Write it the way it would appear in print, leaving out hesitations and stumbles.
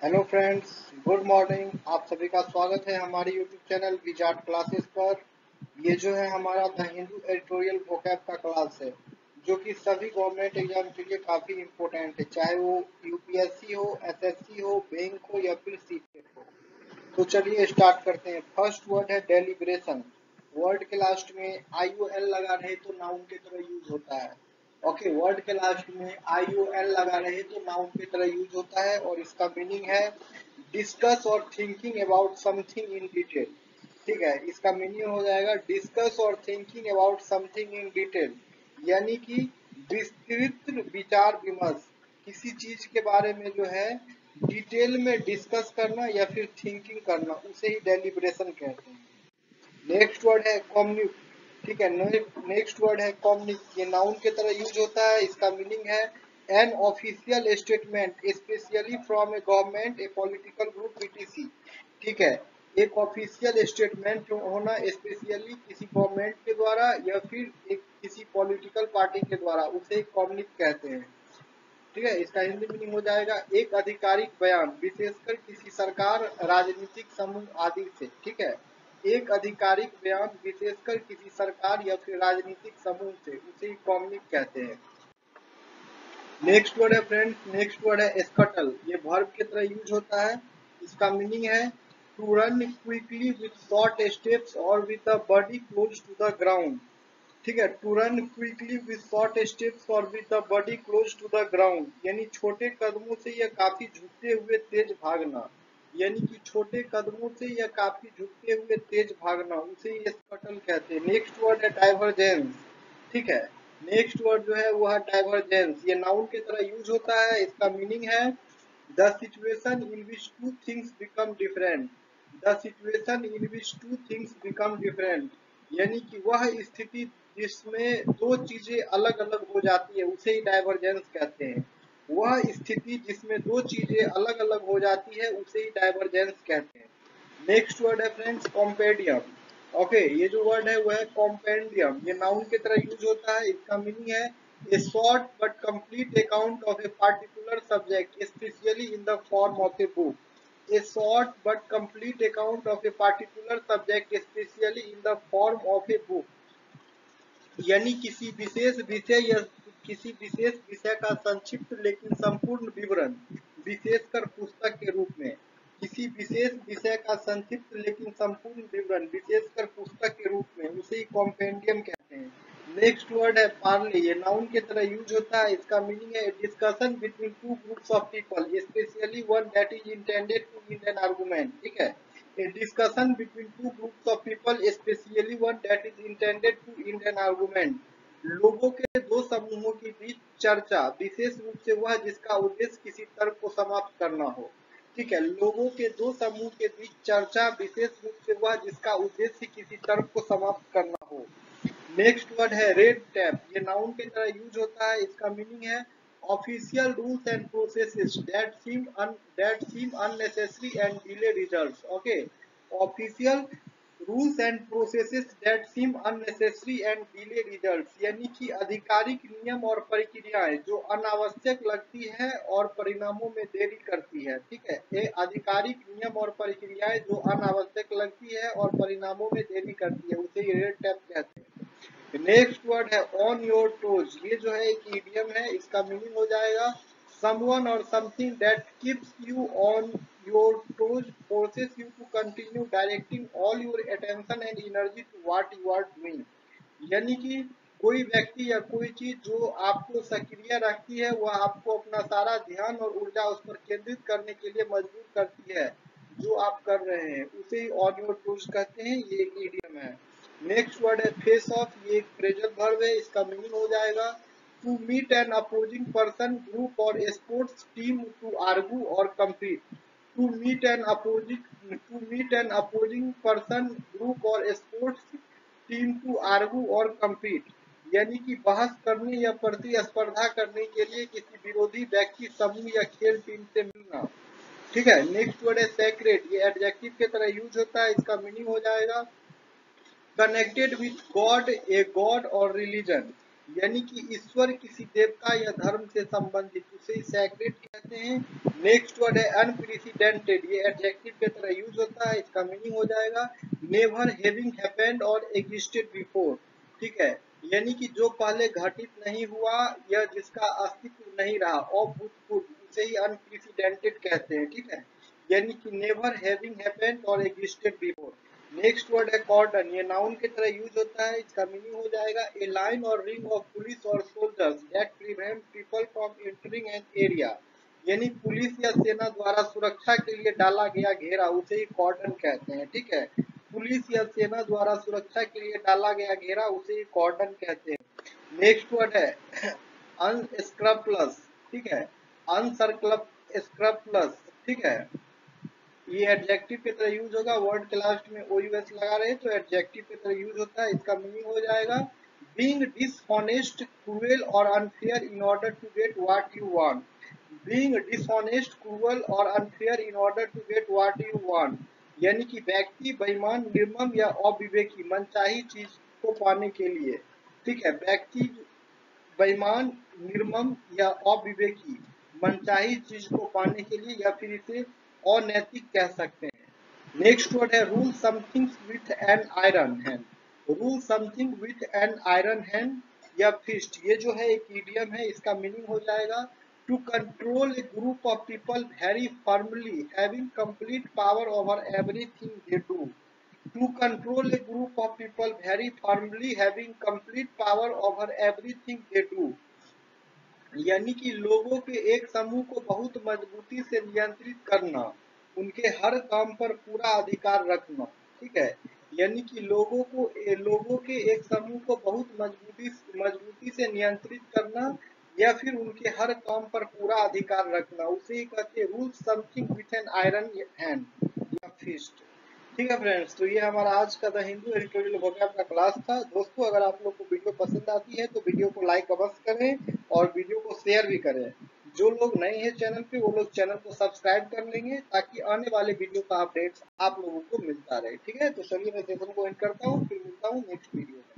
Hello friends, good morning. आप सभी का स्वागत है हमारे यूट्यूब चैनल विजार्ड क्लासेस पर। ये जो है हमारा द हिंदू एडिटोरियल वोकैब का क्लास है, जो कि सभी गवर्नमेंट एग्जाम के लिए काफ़ी इम्पोर्टेंट है, चाहे वो यूपीएससी हो, एसएससी हो, बैंक हो या फिर सीटेट हो। तो चलिए स्टार्ट करते हैं। फर्स्ट वर्ड है डेलिब्रेशन। वर्ड के लास्ट में IOL लगा रहे तो नाउन की तरह यूज होता है। ओके, वर्ड के लास्ट में IOL लगा रहे तो नाउन की तरह यूज होता है और इसका मीनिंग है डिस्कस और thinking about something in detail. ठीक है, इसका मीनिंग हो जाएगा डिस्कस और thinking about something in detail, यानी कि विस्तृत विचार विमर्श, किसी चीज के बारे में जो है डिटेल में डिस्कस करना या फिर थिंकिंग करना, उसे ही डेलिब्रेशन कहते हैं। नेक्स्ट वर्ड है कॉम्युनिक। ठीक है, नेक्स्ट वर्ड है कॉम्युनिक। ये नाउन के तरह यूज होता है। इसका मीनिंग है an official statement specially from A government, A political group, etc। ठीक है, एक ऑफिशियल स्टेटमेंट जो होना स्पेशली किसी गवर्नमेंट के द्वारा या फिर एक किसी पॉलिटिकल पार्टी के द्वारा, उसे कॉम्युनिक कहते हैं। ठीक है, इसका हिंदी मीनिंग हो जाएगा एक आधिकारिक बयान विशेषकर किसी सरकार, राजनीतिक समूह आदि से। ठीक है, एक आधिकारिक बयान विशेषकर किसी सरकार या फिर राजनीतिक समूह से, उसे कॉम्युनिक कहते हैं। नेक्स्ट वर्ड है फ्रेंड्स, नेक्स्ट वर्ड है स्कटल। ये वर्ब की तरह यूज होता है। इसका मीनिंग है to run quickly with short steps और with the body close to the ground. ठीक है, to run quickly with short steps और with the body close to the ground, यानी छोटे कदमों से या काफी झुकते हुए तेज भागना। यानी कि छोटे कदमों से या काफी झुकते हुए तेज भागना, उसे स्कटल कहते हैं। नेक्स्ट वर्ड है डाइवर्जेंस। ठीक है, नेक्स्ट वर्ड जो है वो है डाइवर्जेंस। ये नाउन की तरह यूज होता है। इसका मीनिंग है the situation in which two things become different. The situation in which two things become different, यानी कि वह स्थिति जिसमें दो चीजें अलग अलग हो जाती है, उसे ही डाइवर्जेंस कहते हैं। वह स्थिति जिसमें दो चीजें अलग अलग हो जाती है, उसे ही डाइवर्जेंस कहते हैं। नेक्स्ट वर्ड है फ्रेंड्स कॉम्पेडियम। ओके, ये जो वर्ड है वो है कॉम्पेंडियम। ये नाउन की तरह यूज होता है। इसका मीनिंग है ए short but complete account of a particular subject specially in the form of a book. A short but complete account of a particular subject specially in the form of a book, यानी किसी विशेष विषय या किसी विशेष विषय का संक्षिप्त लेकिन संपूर्ण विवरण, विशेषकर पुस्तक के रूप में। किसी विशेष विषय का संक्षिप्त लेकिन संपूर्ण विवरण, विशेषकर पुस्तक के रूप में, उसे ही कॉम्पेंडियम कहते हैं। नेक्स्ट वर्ड है पार्ले। ये नाउन की तरह यूज होता है। इसका मीनिंग है discussion between two groups of people specially one that is intended to in an argument. ठीक है, a discussion between two groups of people, especially one that is intended to end an argument। लोगों के दो समूहों के बीच चर्चा, विशेष रूप से वह जिसका उद्देश्य किसी तर्क को समाप्त करना हो। ठीक है, लोगों के दो समूह के बीच चर्चा, विशेष रूप से वह जिसका उद्देश्य किसी तर्क को समाप्त करना हो। नेक्स्ट वर्ड है रेड टैप। ये नाउन की तरह यूज होता है। इसका मीनिंग है official rules and processes that seem unnecessary and delay results. Okay, official rules and processes that seem unnecessary and delay results, यानी कि आधिकारिक नियम और प्रक्रियाएं जो अनावश्यक लगती है और परिणामों में देरी करती है। ठीक है, ये आधिकारिक नियम और प्रक्रियाएं जो अनावश्यक लगती है और परिणामों में देरी करती है, उसे रेड टैप कहते हैं। नेक्स्ट वर्ड है ऑन योर टोज। ये जो है एक इडियम है। इसका मीनिंग हो जाएगा someone or something that keeps you on your toes, forces you to continue directing all your attention and energy to what you are doing। यानी कि कोई व्यक्ति या कोई चीज जो आपको सक्रिय रखती है, वह आपको अपना सारा ध्यान और ऊर्जा उस पर केंद्रित करने के लिए मजबूर करती है जो आप कर रहे हैं, उसे ही ऑन योर टोज कहते हैं। ये एक इडियम है। नेक्स्ट वर्ड है फेस ऑफ। ये एक फ्रेजल वर्ब है। इसका मीनिंग हो जाएगा to meet an opposing person, group और स्पोर्ट्स टीम टू आर्गू और compete. To meet an opposing person, group और स्पोर्ट्स टीम टू आर्गू और कम्पीट, यानी कि बहस करने या प्रतिस्पर्धा करने के लिए किसी विरोधी व्यक्ति, समूह या खेल टीम से मिलना। ठीक है, नेक्स्ट वर्ड है सैक्रेड। ये एडजेक्टिव की तरह यूज होता है। इसका मीनिंग हो जाएगा connected with God, a god और रिलीजन, यानी कि ईश्वर किसी देवता या धर्म से संबंधित, उसे सैक्रेड कहते हैं। नेक्स्ट वर्ड है अनप्रेसिडेंटेड, ये एडजेक्टिव की तरह यूज होता है, इसका मीनिंग हो जाएगा नेवर हैविंग हैपेंड और एग्जिस्टेड बिफोर, ठीक है, यानी कि जो पहले घटित नहीं हुआ या जिसका अस्तित्व नहीं रहा, अभूतपूर्व, उसे ही अनप्रेसिडेंटेड कहते हैं, ठीक है, यानी कि नेवर हैविंग हैपेंड और एग्जिस्टेड बिफोर। नेक्स्ट वर्ड है कॉर्डन, ये नाउन की तरह यूज होता है, इसका मीनिंग हो जाएगा ए लाइन और रिंग ऑफ पुलिस और soldiers that prevent people from entering an area, यानी पुलिस या सेना द्वारा सुरक्षा के लिए डाला गया घेरा, उसे ही कॉर्डन कहते हैं, ठीक है, पुलिस या सेना द्वारा सुरक्षा के लिए डाला गया घेरा, उसे ही कॉर्डन कहते हैं। नेक्स्ट वर्ड है अनस्क्रपलस, ठीक है, अनसर्कल स्क्रपलस, ठीक है, ये एडजेक्टिव की तरह यूज होगा, वर्ड के लास्ट में ओ यू एस लगा रहे तो एडजेक्टिव की तरह यूज होता है, इसका मीनिंग हो जाएगा बीइंग डिसऑनेस्ट, क्रूएल और unfair in order to get what you want, being dishonest, cruel और unfair in order to get what you want, यानी कि व्यक्ति बेईमान, निर्मम या अविवेकी मनचाही चीज को पाने के लिए, ठीक है, व्यक्ति बेईमान, निर्मम या अविवेकी मनचाही चीज को पाने के लिए, या फिर इसे अनैतिक कह सकते हैं। नेक्स्ट वर्ड है rule something with an iron hand, rule something with an iron hand या फिस्ट, ये जो है एक इडियम है, इसका मीनिंग हो जाएगा to control a group of people very firmly having complete power over everything they do, to control a group of people very firmly having complete power over everything they do, यानी कि लोगों के एक समूह को बहुत मजबूती से नियंत्रित करना, उनके हर काम पर पूरा अधिकार रखना, ठीक है, यानी कि लोगों के एक समूह को बहुत मजबूती से नियंत्रित करना या फिर उनके हर काम पर पूरा अधिकार रखना, उसे ही कहते हैं rule something with an iron hand या फिस्ट। ठीक है फ्रेंड्स, तो ये हमारा आज का द हिंदू एडिटोरियल वोकैब का क्लास था। दोस्तों, अगर आप लोग को वीडियो पसंद आती है तो वीडियो को लाइक अवश्य करें और वीडियो को शेयर भी करें। जो लोग नए हैं चैनल पे, वो लोग चैनल को सब्सक्राइब कर लेंगे ताकि आने वाले वीडियो का अपडेट्स आप लोगों को मिलता रहे। ठीक है, तो चलिए मैं सेशन को एंड करता हूँ, फिर मिलता हूँ नेक्स्ट वीडियो में।